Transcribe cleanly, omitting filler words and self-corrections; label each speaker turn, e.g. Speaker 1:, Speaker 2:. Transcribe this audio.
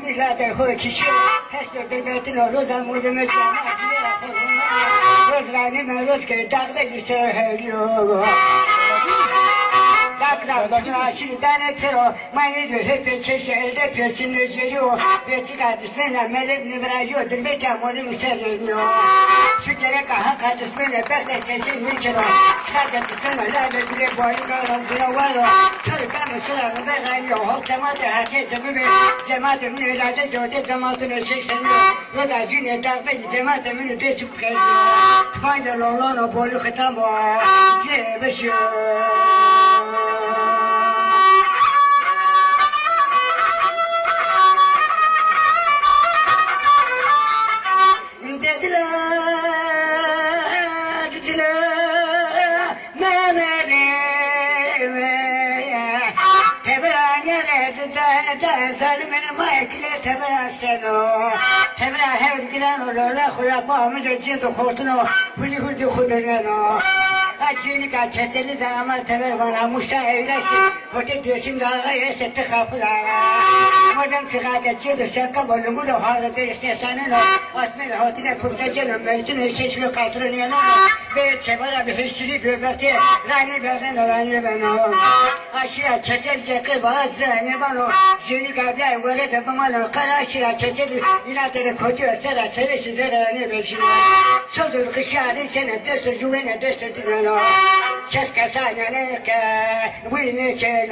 Speaker 1: میلاد خود کشی هست در بیتن روز مورد مجمع روز رانی من روز که داغ سر هلیو Daklar, aşırıdan etiro, mani diyor hep çeşi elde piyosun özgürüyor. Ve çıkartısına melek nıvrajıyordur ve temoli müselleniyor. Şu kere kaha kartısına bekletkesin hücro. Çıkartısına lale bile boyu kalımsına varo. Çırıkan ısırarı ve gayrıyor. Hol cemaati herkese bu bir cemaatimin ilaçı çoğutu cemaatini çekseniyor. Ve da cüne takve cemaatimin desip geliyor. Tıpanca lolonu bolu kıtam var. Cebeşiyor. Salmen maykle tebra seno tebra hevgilan ola khoya pamız cindo khotno huli huli khudreno acini ka çeteli zaman tebra bana müşahede hote diyorsun da yesette khafla madem sigara cindo şaka bolungu da halde istesanın asmen hotine kurtacın meytun şeşli katrını ve çebara bir hissili göbekte rani ben aşağı çetel ki bazı ne bana yeni kabla böyle de bana karşıya çetel inatı koyuyor sera serisi zerani beşine sözdür kışarı cennet söz güvene destek dinle çeska sana ne ki bu ne ki